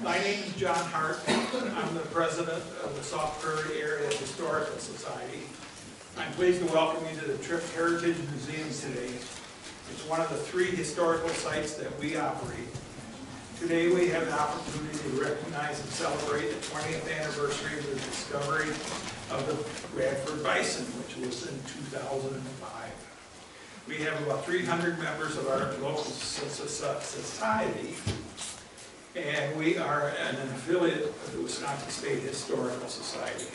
My name is John Hart. I'm the president of the Sauk Prairie Area Historical Society. I'm pleased to welcome you to the Trip Heritage Museums today. It's one of the 3 historical sites that we operate. Today we have an opportunity to recognize and celebrate the 20th anniversary of the discovery of the Bradford Bison, which was in 2005. We have about 300 members of our local society, and we are an affiliate of the Wisconsin State Historical Society.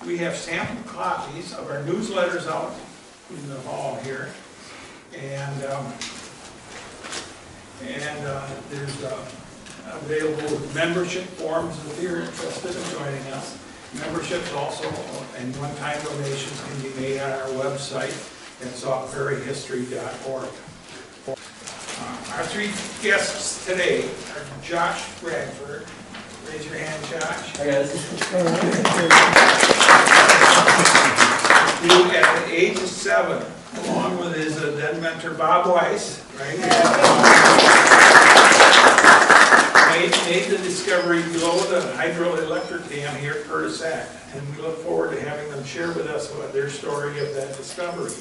We have sample copies of our newsletters out in the hall here, and there's available membership forms if you're interested in joining us. Memberships also and one-time donations can be made on our website at saukprairiehistory.org. Our 3 guests today are Josh Bradford. Raise your hand, Josh. Hi, guys. Who, at the age of 7, along with his then mentor Bob Weiss, right, made the discovery below the hydroelectric dam here at Prairie du Sac, and we look forward to having them share with us about their story of that discovery.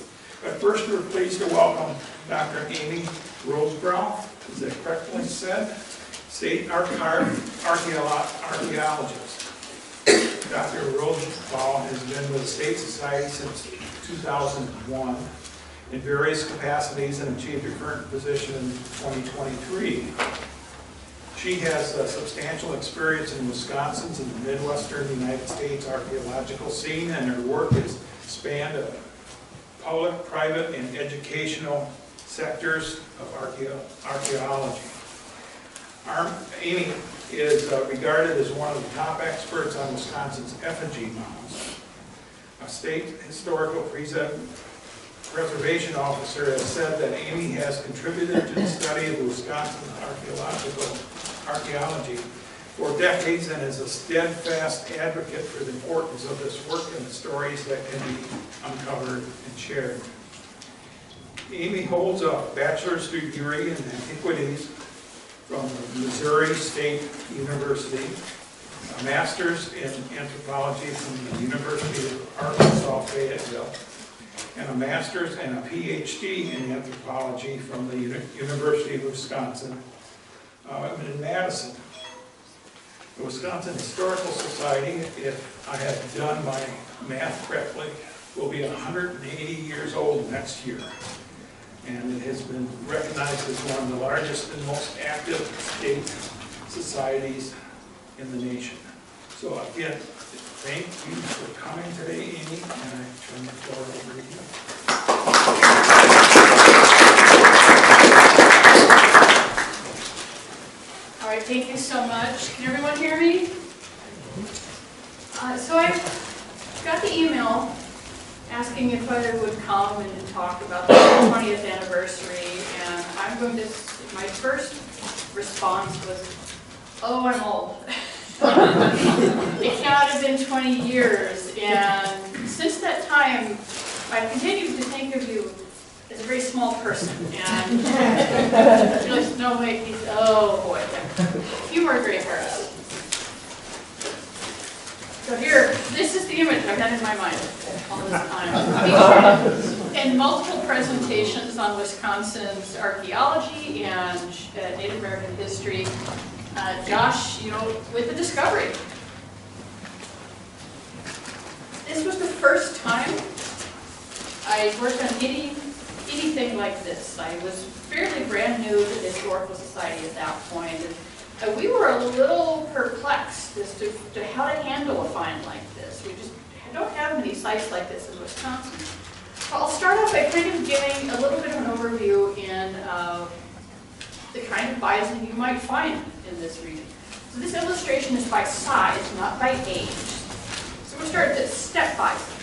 But first, we're pleased to welcome Dr. Amy Rosebrough, is that correctly said? State archaeologist. Dr. Rosebrough has been with the State Society since 2001 in various capacities and achieved her current position in 2023. She has substantial experience in Wisconsin's and the Midwestern United States archaeological scene, and her work has spanned public, private, and educational sectors of archaeology. Amy is regarded as one of the top experts on Wisconsin's effigy mounds. A state historical preservation officer has said that Amy has contributed to the study of Wisconsin archaeology for decades and is a steadfast advocate for the importance of this work and the stories that can be uncovered and shared. Amy holds a bachelor's degree in antiquities from Missouri State University, a master's in anthropology from the University of Arkansas Fayetteville, and a master's and a PhD in anthropology from the University of Wisconsin in Madison. The Wisconsin Historical Society, if I have done my math correctly, will be 180 years old next year. And it has been recognized as one of the largest and most active state societies in the nation. So again, thank you for coming today, Amy, and I turn the floor over to you. All right, thank you so much. Can everyone hear me? So I got the email asking if I would come and talk about the 20th anniversary, and I'm going to, my first response was, oh, I'm old. It cannot have been 20 years, and since that time, I've continued to think of you as a very small person, and just no way, oh boy, you are great hairs. So here, this is the image I've had in my mind all this time. In multiple presentations on Wisconsin's archaeology and Native American history, Josh, with the discovery. This was the first time I worked on anything like this. I was fairly brand new to the Historical Society at that point, and we were a little perplexed as to how to handle a find like this. We just don't have many sites like this in Wisconsin. So I'll start off by kind of giving a little bit of an overview in the kind of bison you might find in this region. So this illustration is by size, not by age. So we'll start at step bison.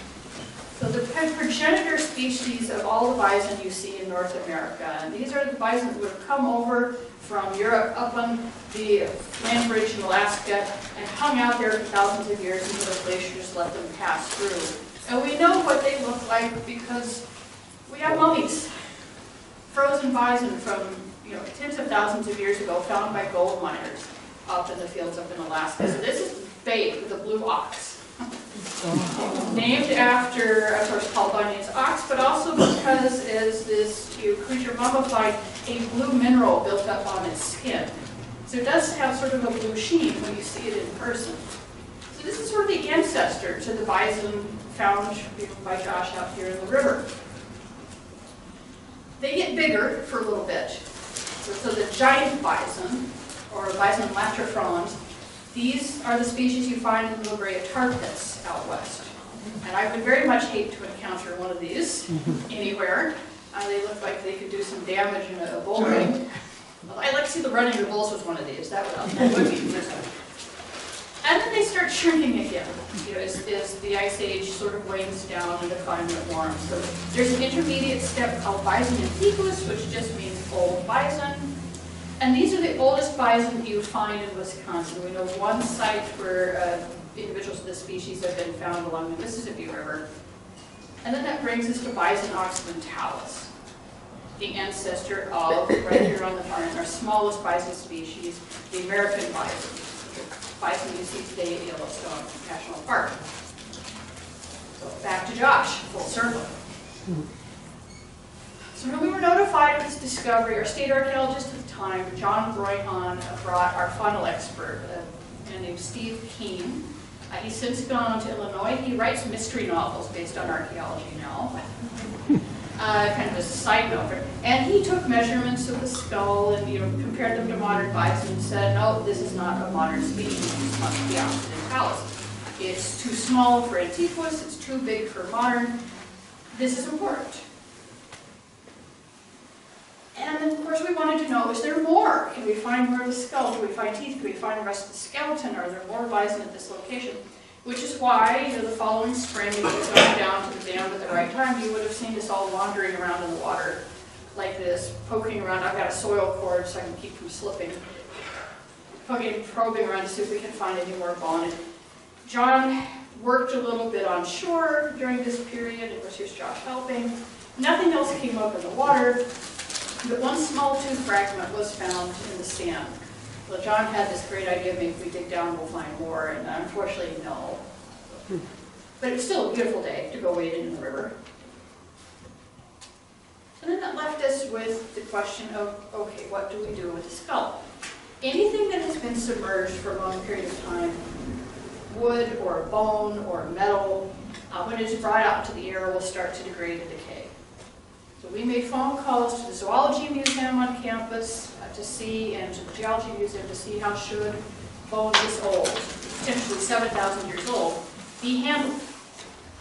So the kind of progenitor species of all the bison you see in North America. And these are the bison that would have come over from Europe up on the land bridge in Alaska and hung out there for thousands of years until the glaciers let them pass through. And we know what they look like because we have mummies. Frozen bison from tens of thousands of years ago found by gold miners. up in the fields up in Alaska. So this is Babe, the blue ox. Named after, of course, Paul Bunyan's ox, but also because as this creature mummified, a blue mineral built up on its skin. So it does have sort of a blue sheen when you see it in person. So this is sort of the ancestor to the bison found by Josh out here in the river. They get bigger for a little bit. So the giant bison, or Bison latrifrons, these are the species you find in the La Brea tar pits out west. And I would very much hate to encounter one of these anywhere. They look like they could do some damage in a bull ring. I'd like to see the running of the bulls with one of these. That would be interesting. And then they start shrinking again, as the ice age sort of wanes down and the climate warms. So there's an intermediate step called bison antiquus, which just means old bison. And these are the oldest bison you find in Wisconsin. We know one site where individuals of this species have been found along the Mississippi River. And then that brings us to Bison oxymentalis, the ancestor of, right here on the far end, our smallest bison species, the American bison. Bison you see today at Yellowstone National Park. So back to Josh, full circle. So when we were notified of this discovery, our state archaeologist at the time, John Broyhan, brought our faunal expert, a man named Steve Keene. He's since gone to Illinois. He writes mystery novels based on archaeology now. Kind of as a side note. And he took measurements of the skull and compared them to modern bison and said, no, this is not a modern species. This must be oxymentalis. It's too small for antiquus. It's too big for modern. This is important. And then, of course, we wanted to know, is there more? Can we find more of the skull? Can we find teeth? Can we find the rest of the skeleton? Are there more bison at this location? Which is why, the following spring, if you'd gone down to the dam at the right time, you would have seen us all wandering around in the water like this, poking around. I've got a soil cord so I can keep from slipping. Probing around to see if we can find any more bone. And John worked a little bit on shore during this period. Of course, here's Josh helping. Nothing else came up in the water. But one small tooth fragment was found in the sand. Well, John had this great idea, maybe if we dig down we'll find more, and unfortunately, no. But it's still a beautiful day to go wading in the river. And then that left us with the question of, okay, what do we do with the skull? Anything that has been submerged for a long period of time, wood or bone or metal, when it's brought out to the air will start to degrade and decay. So we made phone calls to the Zoology Museum on campus to see, and to the Geology Museum to see how should bones this old, potentially 7,000 years old, be handled.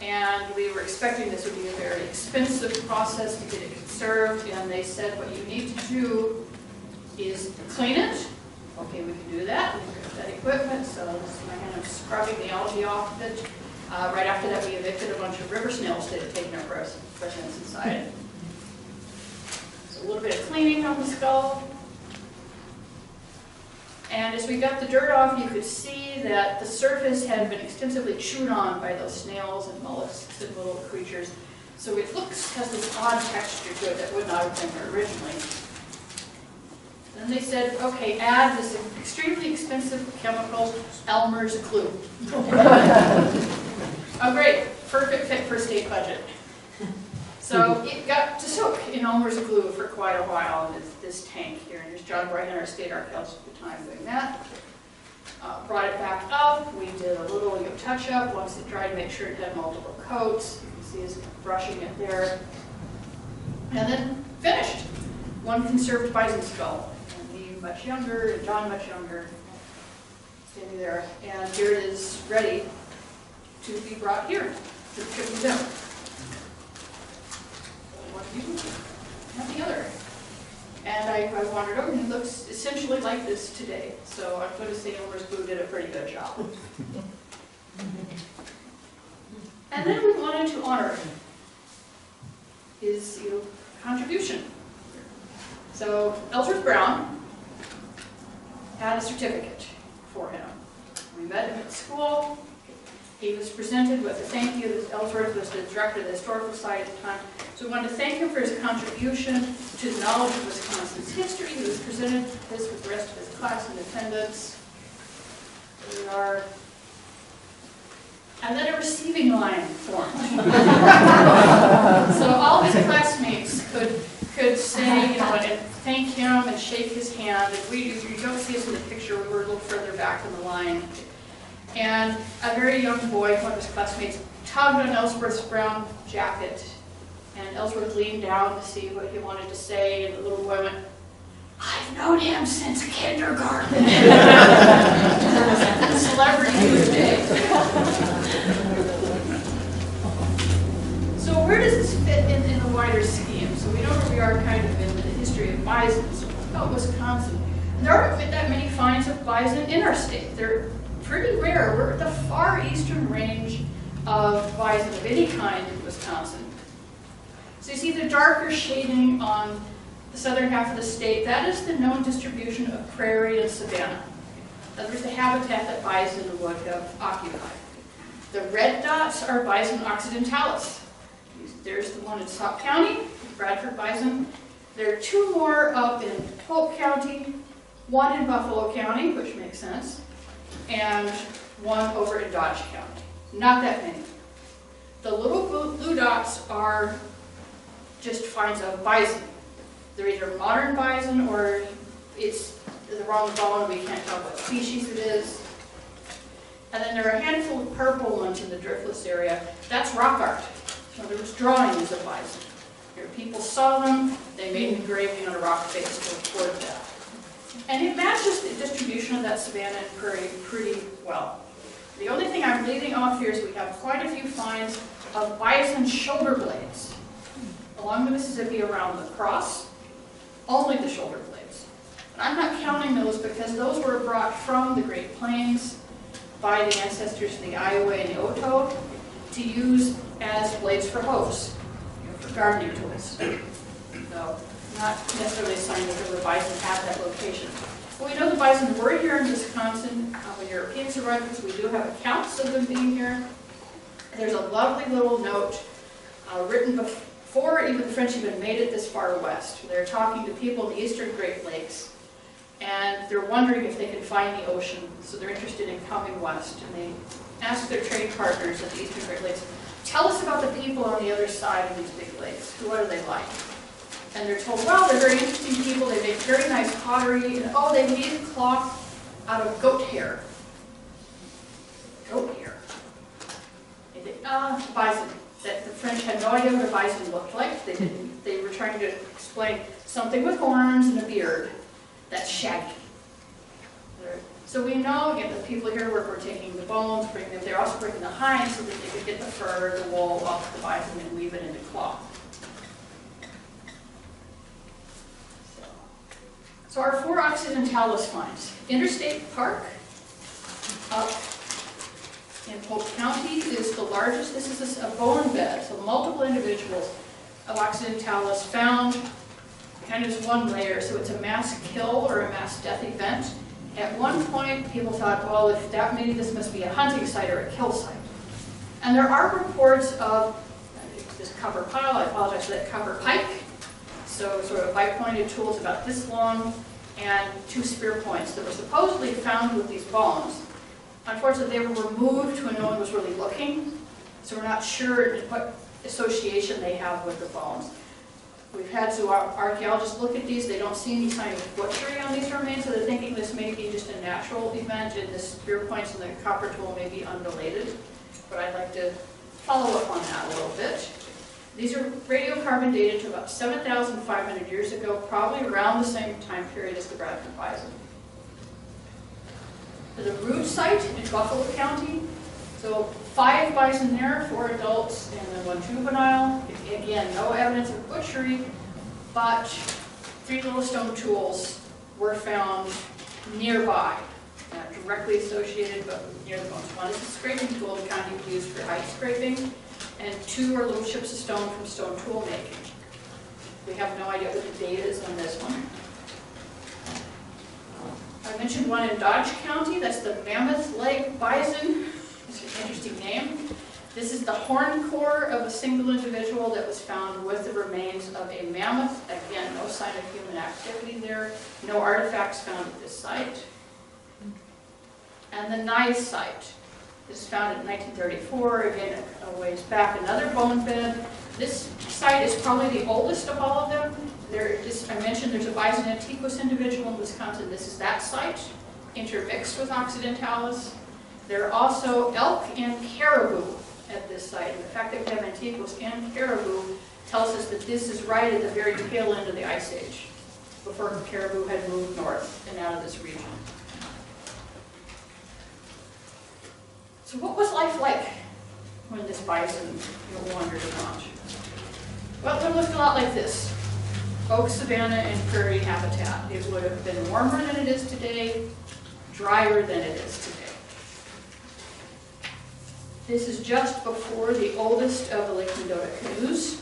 And we were expecting this would be a very expensive process to get it conserved, and they said what you need to do is clean it. Okay, we can do that. We have that equipment, so this is my hand of scrubbing the algae off of it. Right after that, we evicted a bunch of river snails that had taken up residence inside. So a little bit of cleaning on the skull. And as we got the dirt off, you could see that the surface had been extensively chewed on by those snails and mollusks and little creatures. So it has this odd texture to it that would not have been there originally. Then they said, okay, add this extremely expensive chemical, Elmer's glue. Oh great, perfect fit for state budget. So it got to soak in Elmer's glue for quite a while in this tank here. And there's John Brighton, our state archaeologist at the time, doing that. Brought it back up. We did a little touch-up once it dried, make sure it had multiple coats. You can see us brushing it there. And then finished. One conserved bison skull. And me much younger, and John much younger, standing there. And here it is ready to be brought here to the museum. Not the other. And I wandered over, and it looks essentially like this today. So I'm going to say Elmer's glue did a pretty good job. And then we wanted to honor his contribution. So Ellsworth Brown had a certificate for him. We met him at school. He was presented with a thank you. Ellsworth was the director of the Historical Society at the time. So we wanted to thank him for his contribution to the knowledge of Wisconsin's history. He was presented this with the rest of his class in attendance. We are, and then a receiving line formed. So all his classmates could say, you know, and thank him and shake his hand. And you don't see us in the picture, we were a little further back in the line. And a very young boy, one of his classmates, tugged on Ellsworth's brown jacket. And Ellsworth leaned down to see what he wanted to say, and the little boy went, "I've known him since kindergarten." The celebrity of the day. So where does this fit in the wider scheme? So we know where we are kind of in the history of bison. So about Wisconsin. There aren't that many finds of bison in our state. They're pretty rare. We're at the far eastern range of bison of any kind in Wisconsin. So you see the darker shading on the southern half of the state. That is the known distribution of prairie and savanna. That is the habitat that bison would have occupied. The red dots are Bison occidentalis. There's the one in Sauk County, Bradford Bison. There are two more up in Polk County, one in Buffalo County, which makes sense, and one over in Dodge County. Not that many. The little blue dots are just finds of bison. They're either modern bison or it's the wrong bone, we can't tell what species it is. And then there are a handful of purple ones in the driftless area. That's rock art. So there was drawings of bison. Here, people saw them, they made an engraving on a rock face to record that. And it matches the distribution of that savanna and prairie pretty well. The only thing I'm leaving off here is we have quite a few finds of bison shoulder blades along the Mississippi around the cross, only the shoulder blades. And I'm not counting those because those were brought from the Great Plains by the ancestors of the Iowa and the Oto to use as blades for hoes, you know, for gardening tools. So, not necessarily a sign that there were bison at that location. Well, we know the bison were here in Wisconsin. When Europeans arrived, we do have accounts of them being here. There's a lovely little note written before even the French even made it this far west. They're talking to people in the eastern Great Lakes, and they're wondering if they can find the ocean, so they're interested in coming west. And they ask their trade partners at the eastern Great Lakes, tell us about the people on the other side of these big lakes. What are they like? And they're told, well, they're very interesting people. They make very nice pottery. And oh, they made cloth out of goat hair. Goat hair. They think, bison. That the French had no idea what a bison looked like. They didn't. They were trying to explain something with horns and a beard that's shaggy. So we know, again, the people here were taking the bones, bringing them. They're also bringing the hinds so that they could get the fur, the wool off the bison and weave it into cloth. So our four occidentalis finds. Interstate Park up in Polk County is the largest. This is a bone bed, so multiple individuals of occidentalis found kind of as one layer. So it's a mass kill or a mass death event. At one point, people thought, well, if that many, this must be a hunting site or a kill site. And there are reports of this copper pile. I apologize for that, copper pike. So sort of bite-pointed tools about this long, and two spear points that were supposedly found with these bones. Unfortunately, they were removed when no one was really looking, so we're not sure what association they have with the bones. We've had archaeologists look at these. They don't see any sign of butchery on these remains, so they're thinking this may be just a natural event, and the spear points and the copper tool may be unrelated. But I'd like to follow up on that a little bit. These are radiocarbon dated to about 7,500 years ago, probably around the same time period as the Bradford Bison. There's a root site in Buffalo County. So 5 bison there, 4 adults, and then 1 juvenile. Again, no evidence of butchery, but 3 little stone tools were found nearby, not directly associated, but near the bones. One is a scraping tool, the kind you use for ice scraping, and 2 are little chips of stone from stone tool making. We have no idea what the date is on this one. I mentioned one in Dodge County. That's the mammoth leg bison. It's an interesting name. This is the horn core of a single individual that was found with the remains of a mammoth. Again, no sign of human activity there. No artifacts found at this site. And the Weiss site is founded in 1934, again, a ways back, another bone bed. This site is probably the oldest of all of them. I mentioned there's a Bison antiquus individual in Wisconsin. This is that site, intermixed with occidentalis. There are also elk and caribou at this site. And the fact that we have antiquus and caribou tells us that this is right at the very tail end of the Ice Age, before caribou had moved north and out of this region. So what was life like when this bison wandered around? Well, it looked a lot like this. Oak, savanna, and prairie habitat. It would have been warmer than it is today, drier than it is today. This is just before the oldest of the Lake Mendota canoes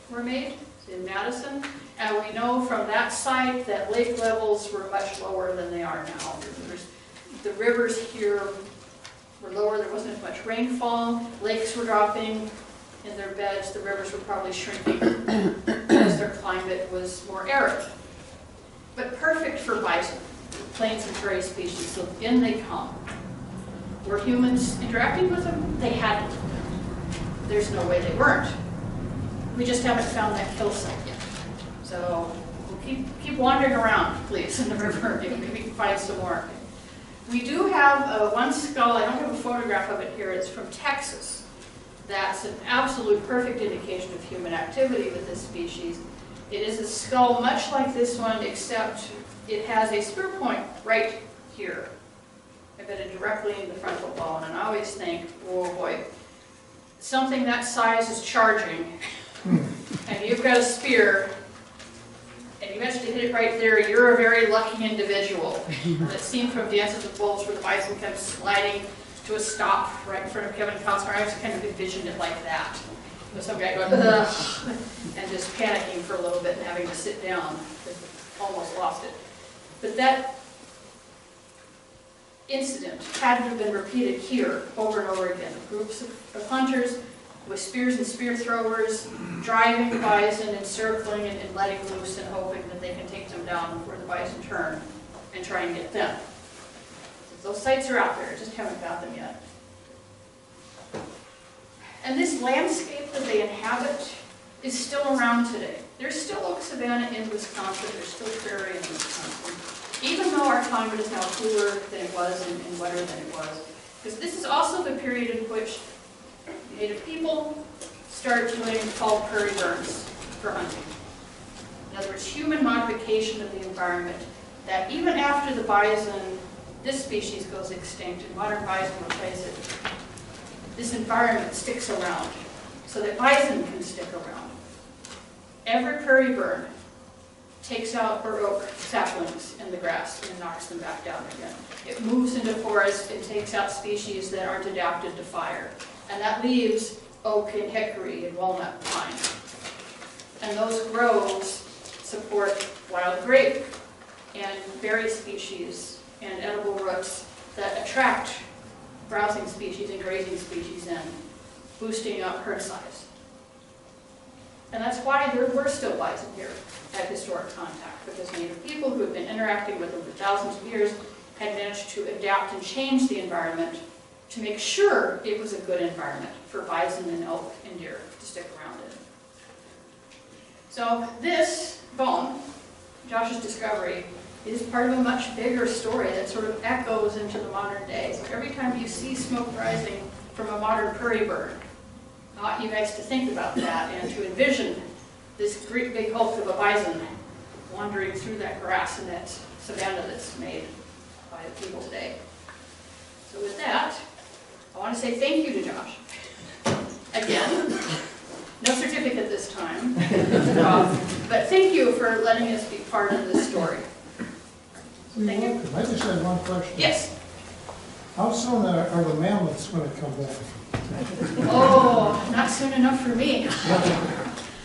were made in Madison. And we know from that site that lake levels were much lower than they are now. The rivers here were lower, there wasn't as much rainfall, lakes were dropping in their beds, the rivers were probably shrinking as their climate was more arid. But perfect for bison, plains and prairie species, so in they come. Were humans interacting with them? They hadn't. There's no way they weren't. We just haven't found that kill site yet. So we'll keep wandering around, please, in the river. Maybe we can find some more. We do have one skull, I don't have a photograph of it here, it's from Texas. That's an absolute perfect indication of human activity with this species. It is a skull much like this one, except it has a spear point right here, embedded directly in the frontal bone. And I always think, oh boy, something that size is charging, and you've got a spear, and you managed to hit it right there, you're a very lucky individual. That scene from Dances with Wolves where the bison comes sliding to a stop right in front of Kevin Costner, I just kind of envisioned it like that. With some guy going, ugh, and just panicking for a little bit and having to sit down. Almost lost it. But that incident had to have been repeated here over and over again. Groups of hunters with spears and spear throwers, driving the bison and circling and letting loose and hoping that they can take them down before the bison turn and try and get them. Those sites are out there, just haven't found them yet. And this landscape that they inhabit is still around today. There's still oak savanna in Wisconsin, there's still prairie in Wisconsin, even though our climate is now cooler than it was and wetter than it was. Because this is also the period in which Native people started doing called prairie burns for hunting. In other words, human modification of the environment, that even after the bison, this species goes extinct and modern bison replace it, this environment sticks around so that bison can stick around. Every prairie burn takes out or oak saplings in the grass and knocks them back down again. It moves into forest and takes out species that aren't adapted to fire. And that leaves oak and hickory and walnut pine. And those groves support wild grape and berry species and edible roots that attract browsing species and grazing species in, boosting up herd size. And that's why there were still bison here at historic contact, because Native people who had been interacting with them for thousands of years had managed to adapt and change the environment to make sure it was a good environment for bison and elk and deer to stick around in. So this bone, Josh's discovery, is part of a much bigger story that sort of echoes into the modern day. So every time you see smoke rising from a modern prairie burn, I want you guys to think about that and to envision this great big hulk of a bison wandering through that grass and that savanna that's made by the people today. So with that, I want to say thank you to Josh. Again, no certificate this time, but thank you for letting us be part of this story. Thank you. I just had one question. Yes? How soon are the mammoths going to come back? Oh, not soon enough for me.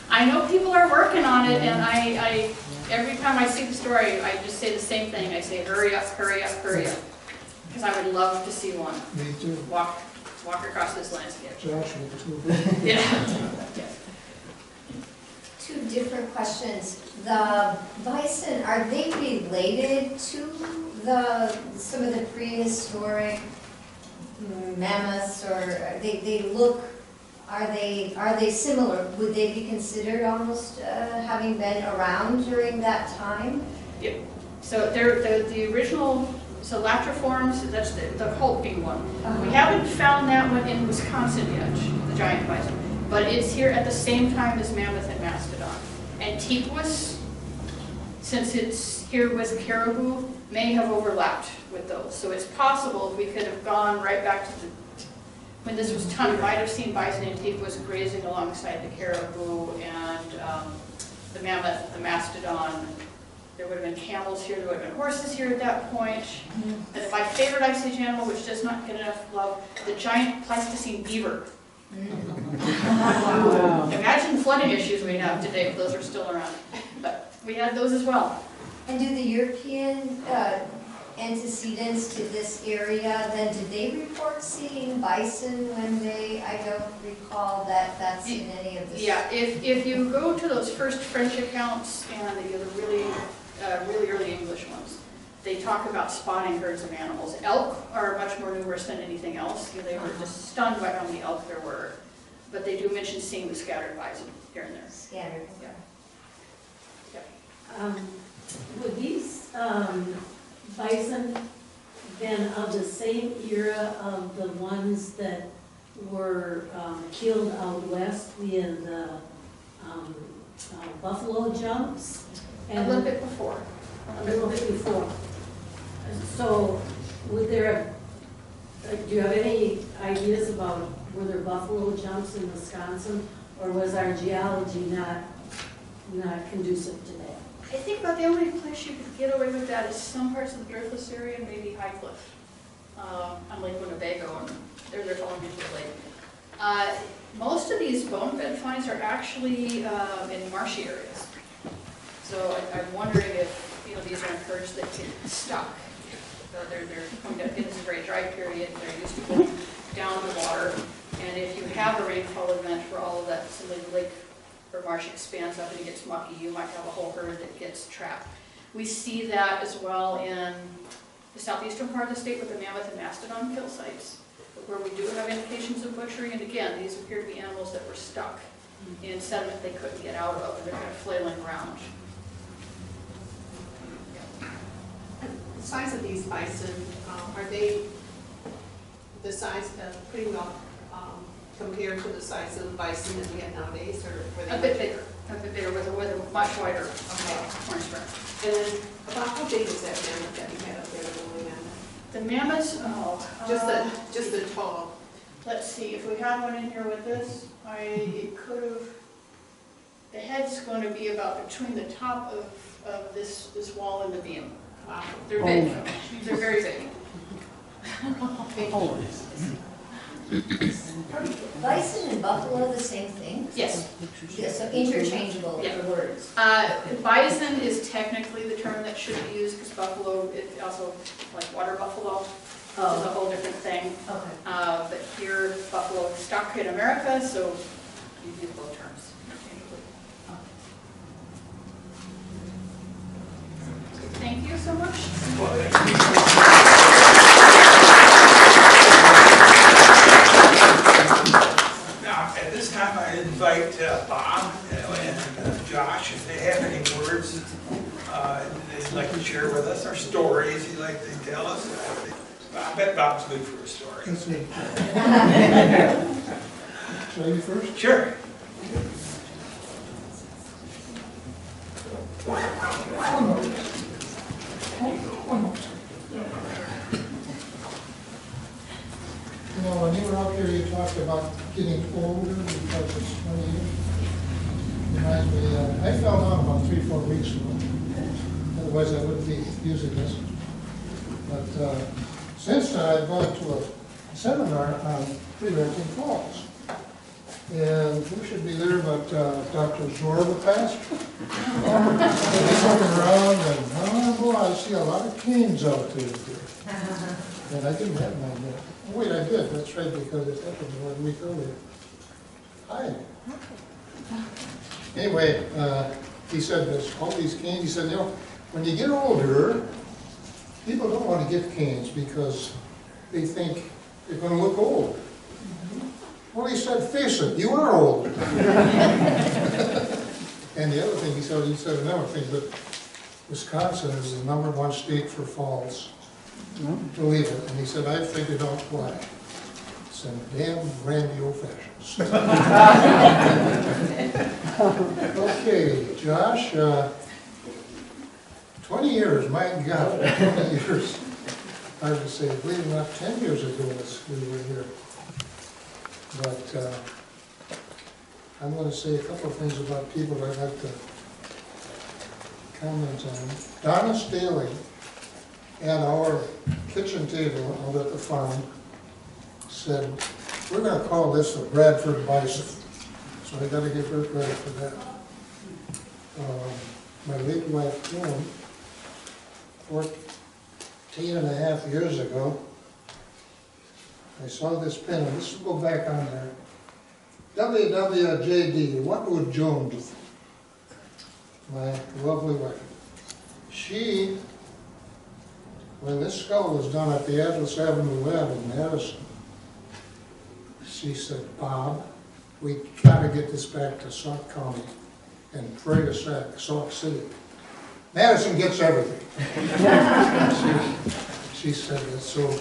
I know people are working on it, and I every time I see the story, I just say the same thing. I say, hurry up, hurry up, hurry up. Because I would love to see one. Me too. Walk across this landscape. Josh, me too. Yeah. Two different questions. The bison, are they related to some of the prehistoric mammoths, or they look, are they similar? Would they be considered almost having been around during that time? Yeah. So they're the original, so latriforms, that's the hulking one. We haven't found that one in Wisconsin yet, the giant bison, but it's here at the same time as mammoth and mastodon. Antiquus, since it's here with caribou, may have overlapped with those. So it's possible we could have gone right back to when this was time, we might have seen bison antiquus grazing alongside the caribou and the mammoth, the mastodon. There would have been camels here, there would have been horses here at that point. And my favorite Ice Age animal, which does not get enough love, the giant Pleistocene beaver. Imagine the flooding issues we have today if those are still around. But we had those as well. And do the European antecedents to this area, then did they report seeing bison when they, I don't recall that that's in any of this? Yeah, if you go to those first French accounts and the really early English ones, they talk about spotting herds of animals. Elk are much more numerous than anything else. They were just stunned by how many elk there were. But they do mention seeing the scattered bison here and there. Scattered. Yeah. Would these bison been of the same era of the ones that were killed out west in the buffalo jumps? A little bit before. A little bit before. So would there, do you have any ideas about were there buffalo jumps in Wisconsin, or was our geology not conducive to that? I think about the only place you could get away with that is some parts of the Driftless area, maybe High Cliff, on Lake Winnebago, and they're falling into the lake. Most of these bone bed finds are actually in marshy areas. So I'm wondering if these are encouraged that get stuck. They're going to, this is a very dry period, they're used to going down the water, and if you have a rainfall event where all of that, some of the lake or marsh expands up and it gets mucky, you might have a whole herd that gets trapped. We see that as well in the southeastern part of the state with the mammoth and mastodon kill sites, where we do have indications of butchery, and again, these appear to be animals that were stuck in sediment they couldn't get out of, and they're kind of flailing around. The size of these bison, are they the size pretty well compared to the size of bison that we have nowadays, or were they A bit bigger with a much wider horn strap. And then about how big is that mammoth that you had up there, the woolly mammoth? The mammoths, Just the tall. let's see, if we had one in here with this, it could have, the head's going to be about between the top of this wall and the beam. Wow. They're big, they're very big. Bison and buffalo the same thing? Yes. Yes, so interchangeable Yeah. words. Bison is technically the term that should be used, because buffalo is also like water buffalo, which is a whole different thing. Okay. But here, buffalo is stuck in America, so you use both terms interchangeably. Thank you so much. Now, at this time, I invite Bob and Josh, if they have any words they'd like to share with us, or stories he'd like to tell us. I bet Bob's good for a story. That's me. Shall I go first? Sure. When you were out here, you talked about getting older because it's 20 years. Reminds me, I fell down about 3-4 weeks ago. Otherwise, I wouldn't be using this. But since then, I've gone to a seminar on preventing falls. And who should be there but Dr. Zor, the pastor? He's looking around and, oh boy, I see a lot of canes out there. And I didn't have mine yet. Oh, wait, I did, that's right, because it happened 1 week earlier. Hi. Anyway, he said this, all these canes, he said, when you get older, people don't want to get canes because they think they're going to look old. Well, he said, face it, you are old. And the other thing he said another thing, that Wisconsin is the #1 state for falls. Believe it. And he said, I figured out why. It's them damn brandy old fashions. Okay, Josh, 20 years, my God, 20 years. Hard to say, believe it or not, 10 years ago we were here. But I'm going to say a couple of things about people I'd like to comment on. Donna Staley at our kitchen table out at the farm said, we're going to call this a Bradford Bison. So I got to give her credit for that. My late wife, Joan, 14 and a half years ago, I saw this pen, and this will go back on there. WWJD, what would Joan do? My lovely wife. She, when this skull was done at the Atlas Avenue Lab in Madison, she said, Bob, we gotta get this back to Sauk County and Prairie du Sac, Sauk City. Madison gets everything. she said that. So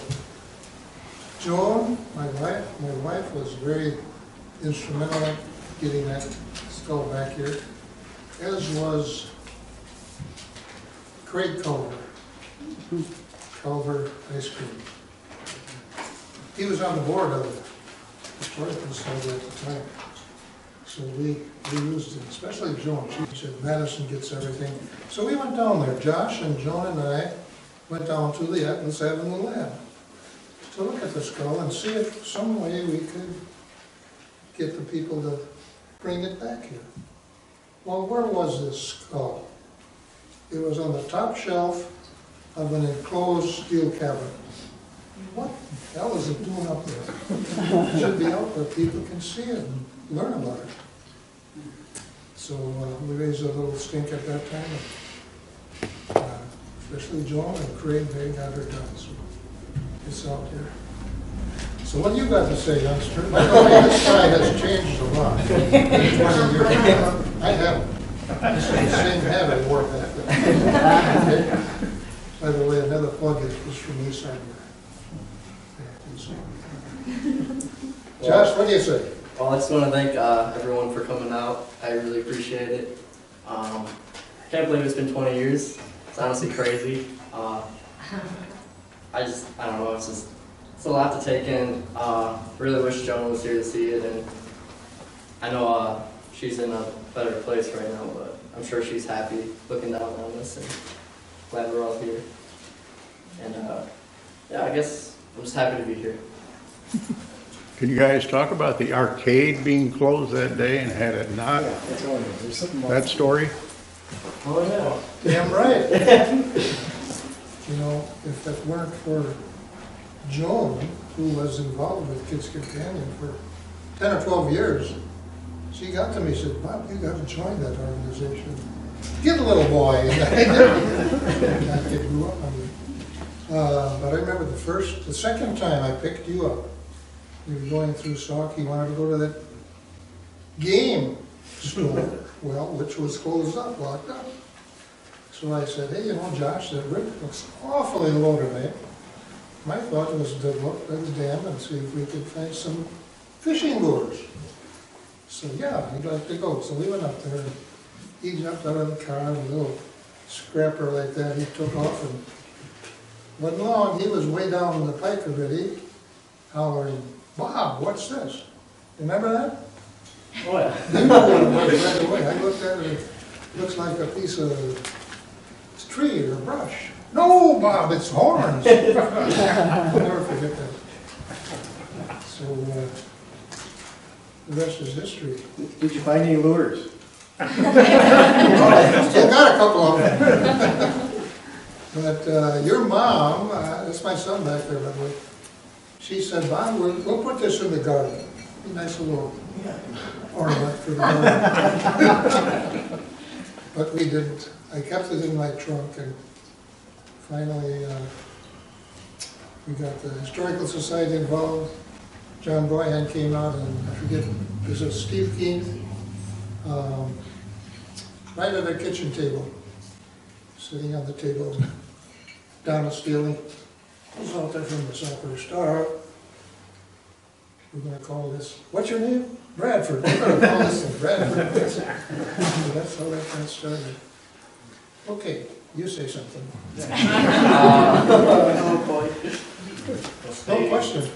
Joan, my wife was very instrumental in getting that skull back here, as was Craig Culver Ice Cream. He was on the board of the Historical Society at the time. So we used it, especially Joan. She said, Madison gets everything. So we went down there. Josh and Joan and I went down to the Atlas Avenue Lab to look at the skull and see if some way we could get the people to bring it back here. Well, where was this skull? It was on the top shelf of an enclosed steel cabinet. What the hell is it doing up there? It should be out where people can see it and learn about it. So we raised a little stink at that time. Especially Joan and Craig, they got her done. So it's out there. So what do you got to say, youngster? By the way, this side has changed a lot in 20 years. I haven't. This is the same hat I wore back then. Okay? By the way, another plug is from the east side. Josh, what do you say? Well, I just want to thank everyone for coming out. I really appreciate it. I can't believe it's been 20 years. It's honestly crazy. I don't know, it's a lot to take in. Really wish Joan was here to see it, and I know she's in a better place right now, but I'm sure she's happy looking down on this and glad we're all here. And yeah, I guess I'm just happy to be here. Can you guys talk about the arcade being closed that day and had it not? Yeah, that's all. There's something about That story? Oh yeah. Damn right. You know, if it weren't for Joan, who was involved with Kids Companion for 10 or 12 years, she got to me and said, Bob, you got to join that organization. Get a little boy. And I did. That kid grew up on me. But I remember the second time I picked you up, we were going through Sauk, you wanted to go to that game store, well, which was closed up, locked up. So I said, hey, you know, Josh, that rip looks awfully low today. My thought was to look at the dam and see if we could find some fishing lures. So yeah, he'd like to go. So we went up there and he jumped out of the car and a little scrapper like that, he took off and went along. He was way down in the pike already, hollering, Bob, what's this? Remember that? Oh yeah. You know what it was right away. I looked at it, it looks like a piece of tree or brush. No, Bob, it's horns. I'll never forget that. So the rest is history. Did you find any lures? Still got a couple of them. But your mom, that's my son back there, by the way, she said, Bob, we'll put this in the garden. Be a nice little ornament for the garden. But we didn't. I kept it in my trunk, and finally, we got the Historical Society involved. John Boyhan came out and I forget, this is Steve Keene, right at the kitchen table, sitting on the table, Donna Steele was out there from the Soccer Star. We're gonna call this, what's your name? Bradford. We're gonna call this the Bradford Bison. That's how that got started. Okay, you say something. No question.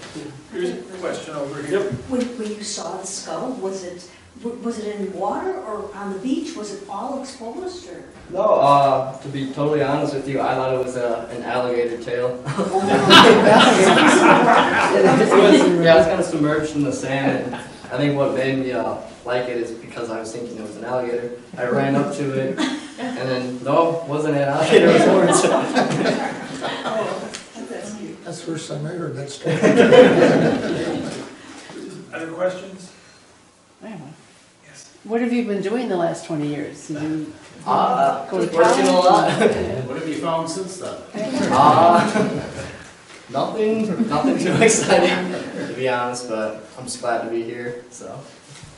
Here's a question over here. When you saw the skull, was it in water or on the beach? Was it all exposed or? No, to be totally honest with you, I thought it was an alligator tail. Yeah, I was kind of submerged in the sand, and I think what made me like it is because I was thinking it was an alligator. I ran up to it, and then, no, it wasn't an alligator, it was horns. That's the first time I heard that story. Other questions? Yes. What have you been doing the last 20 years? Did you Just working a lot. What have you found since then? Nothing too exciting, to be honest, but I'm just glad to be here, so.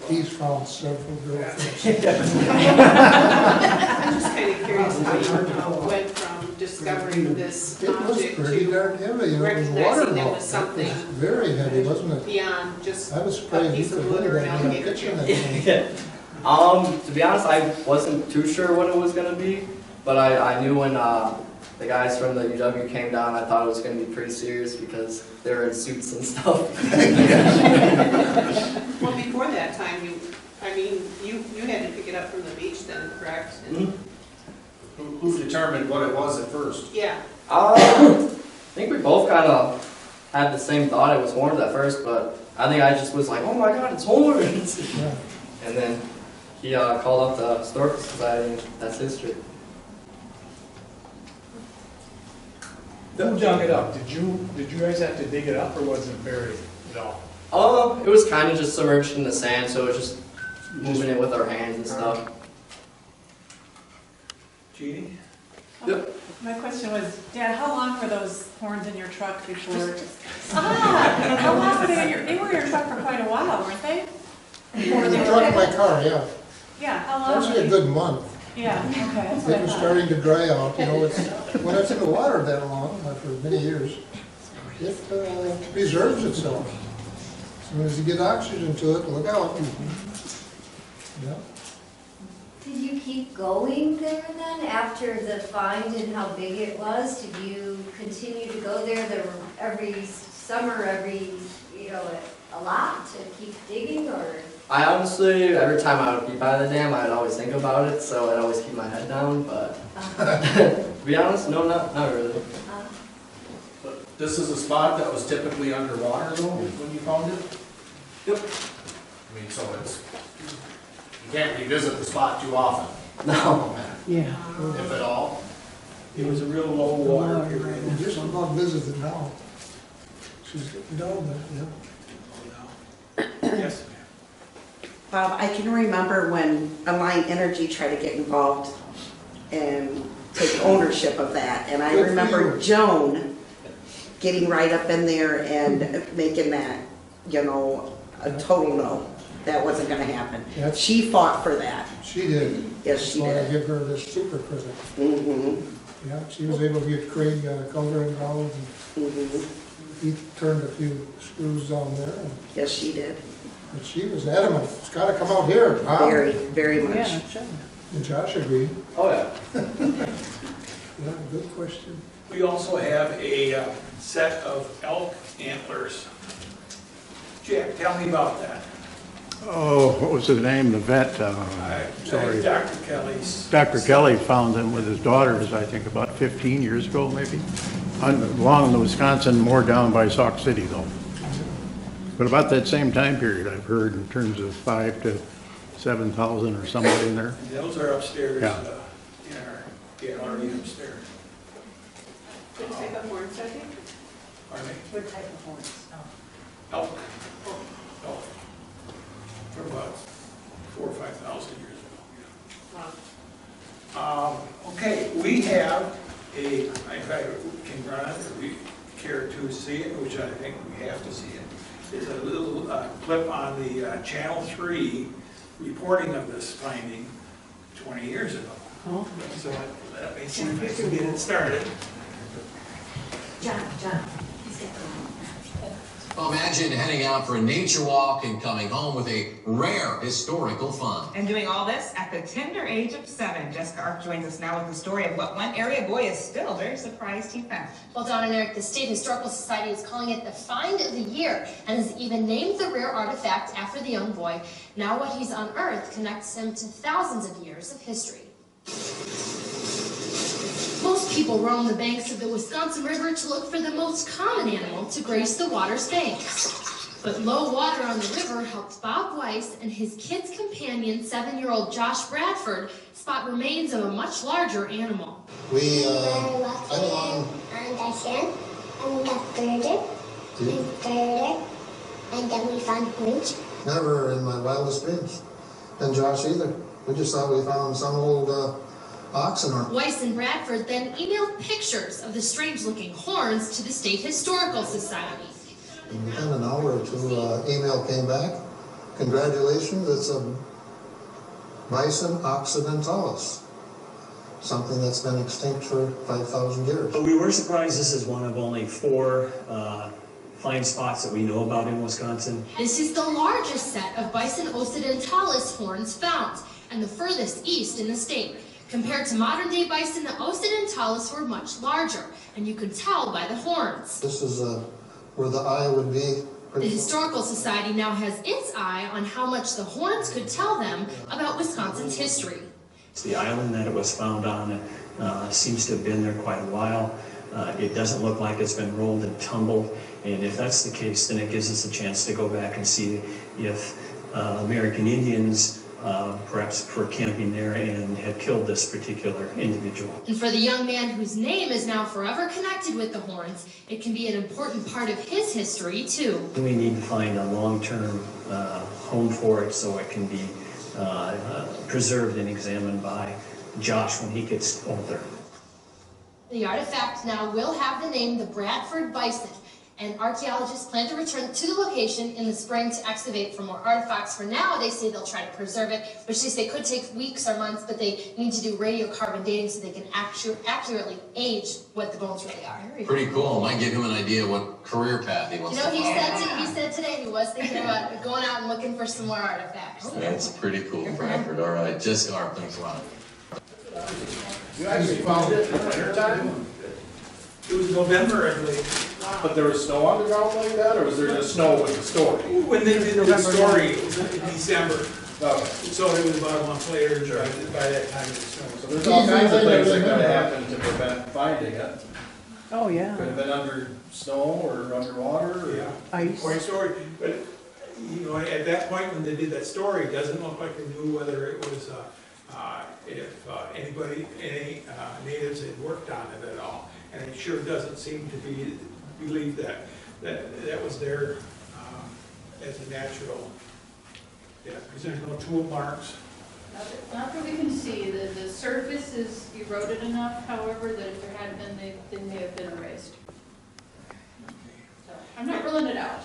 He's found several girlfriends. I'm just kind of curious how you went from discovering this It was object pretty to darn heavy, you know, it was recognizing water there ball. was something It was very heavy, wasn't it? beyond just I was a surprised you piece of could wood hold or an that in the alligator kitchen. tail. that thing. To be honest, I wasn't too sure what it was gonna be, but I knew when the guys from the UW came down, I thought it was gonna be pretty serious because they were in suits and stuff. Well, before that time, you had to pick it up from the beach then, correct? And- Who determined what it was at first? Yeah, I think we both kind of had the same thought. It was horns at first, but I think I just was like, oh my god, it's horns! Yeah. And then he called up the Historical Society, and that's history. Who dug it up? Did you guys have to dig it up, or was it buried at all? It was kind of just submerged in the sand, so it was just moving it with our hands and stuff. Jeannie? Yep. My question was, Dad, how long were those horns in your truck before? How long were they in your? They were in your truck for quite a while, weren't they? Or the truck in my car, yeah. Yeah. How long? Actually a good month. Yeah. Okay. That's what It I was thought. starting to dry out, you know, when it's in the water that long, for many years, it preserves itself. As soon as you get oxygen to it, look out. Yeah. Did you keep going there then, after the find and how big it was? Did you continue to go there every summer, a lot to keep digging, or? I honestly, every time I would be by the dam, I'd always think about it, so I'd always keep my head down, but to be honest, no, not really. But this is a spot that was typically underwater though, when you found it? Yep. I mean, so you can't revisit the spot too often, No. Yeah. if at all. It was a real low water period. And just about visited now. She's getting down there, yeah. Yes. Bob, I can remember when Alliant Energy tried to get involved and take ownership of that. And I Good for remember you. Joan getting right up in there and making that, a total no. That wasn't gonna happen. That's- She fought for that. She did. Yes, she That's why I did. give her this super credit. Mm-hmm, Yeah, she was able to get Craig Culver involved, and mm-hmm. he turned a few screws down there. Yes, she did. But she was adamant, it's gotta come out here, Bob. Very, very much. Yeah, sure. And Josh agreed. Oh yeah. Yeah, good question. We also have a set of elk antlers. Jack, tell me about that. Oh, what was his name, the vet? Sorry. Dr. Kelly's. Dr. Kelly found them with his daughters, I think, about 15 years ago, maybe. Along the Wisconsin, more down by Sauk City, though. But about that same time period, I've heard, in terms of 5,000 to 7,000 or somewhere in there. Those are upstairs, Yeah. in our gallery upstairs. good type of horns, I think. Pardon me? What type of horns? Elk. Elk. For about 4,000 or 5,000 years ago. Wow. Okay, we have a, I've I can run it, or we care to see it, which I think we have to see it, is a little clip on the Channel 3 reporting of this finding 20 years ago. Oh. So let me see if I can get it started. John, he's got Well, imagine heading out for a nature walk and coming home with a rare historical find. And doing all this at the tender age of 7. Jessica Arp joins us now with the story of what one area boy is still very surprised he found. Well, Don and Eric, the State Historical Society is calling it the find of the year and has even named the rare artifact after the young boy. Now what he's unearthed connects him to thousands of years of history. Most people roam the banks of the Wisconsin River to look for the most common animal to grace the water's banks. But low water on the river helped Bob Weiss and his kid's companion, 7-year-old Josh Bradford, spot remains of a much larger animal. We went along on the sand and got birded and then we found winch. Never in my wildest dreams. And Josh either. We just thought we found some old oxen or... Weiss and Bradford then emailed pictures of the strange-looking horns to the State Historical Society. And within an hour or two, email came back. Congratulations, it's a Bison occidentalis. Something that's been extinct for 5,000 years. But we were surprised this is one of only 4 find spots that we know about in Wisconsin. This is the largest set of Bison occidentalis horns found, and the furthest east in the state. Compared to modern-day bison, the occidentalis were much larger, and you can tell by the horns. This is where the eye would be. The Historical Society now has its eye on how much the horns could tell them about Wisconsin's history. The island that it was found on seems to have been there quite a while. It doesn't look like it's been rolled and tumbled, and if that's the case, then it gives us a chance to go back and see if American Indians perhaps were camping there and had killed this particular individual. And for the young man whose name is now forever connected with the horns, it can be an important part of his history, too. We need to find a long-term home for it so it can be preserved and examined by Josh when he gets older. The artifact now will have the name the Bradford Bison, and archaeologists plan to return to the location in the spring to excavate for more artifacts. For now, they say they'll try to preserve it, which they say could take weeks or months, but they need to do radiocarbon dating so they can accurately age what the bones really are. Pretty cool. Might give him an idea what career path he wants to follow. He said today he was thinking about going out and looking for some more artifacts. That's pretty cool, Bradford. All right, Jessica Arp, thanks a lot. You actually found it in the winter time? It was November, I believe. But there was snow on the ground like that, or was there just snow with the story? When they did the story, it was in December. Okay. So it was about a month later, by that time it was snowing. So there's all kinds of things that could have happened to prevent finding it. Oh, yeah. Could have been under snow or underwater or... Yeah. Ice. Point story, but, you know, at that point when they did that story, it doesn't look like they knew whether it was, if any natives had worked on it at all. And it sure doesn't seem to be believed that was there as a natural, because there's no tool marks. Not that we can see, the surface is eroded enough, however, that if there had been, they may have been erased. So, I'm not ruling it out.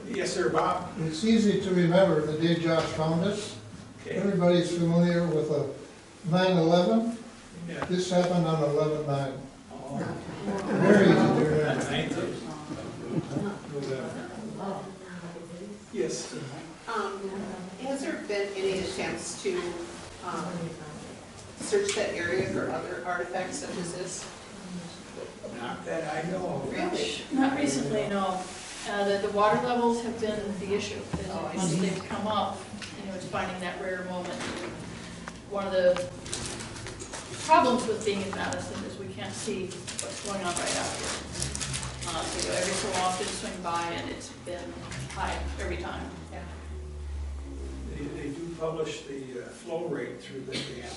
Yes, sir, Bob? It's easy to remember the day Josh found us. Okay. Everybody's familiar with a 9/11. Yeah. This happened on 11/9. Very easy to remember. Yes. Has there been any attempts to search that area for other artifacts such as this? Not that I know of. Really? Not recently, no. The water levels have been the issue. Once they've come up, it's finding that rare moment. One of the problems with being in Madison is we can't see what's going on right out here. So every so often swing by and it's been high every time. Yeah. They do publish the flow rate through the dam.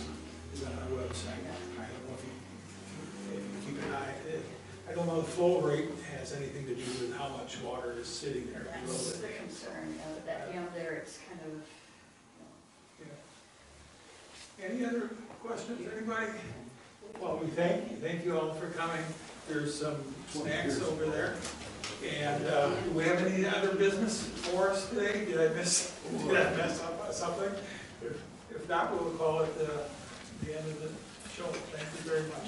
Is on our website. I don't know if you keep an eye. I don't know if the flow rate has anything to do with how much water is sitting there. That's the concern. That down there, it's kind of. Yeah. Any other questions, anybody? Well, we thank you all for coming. There's some snacks over there. And do we have any other business for us today? Did I mess up something? If not, we'll call it the end of the show. Thank you very much.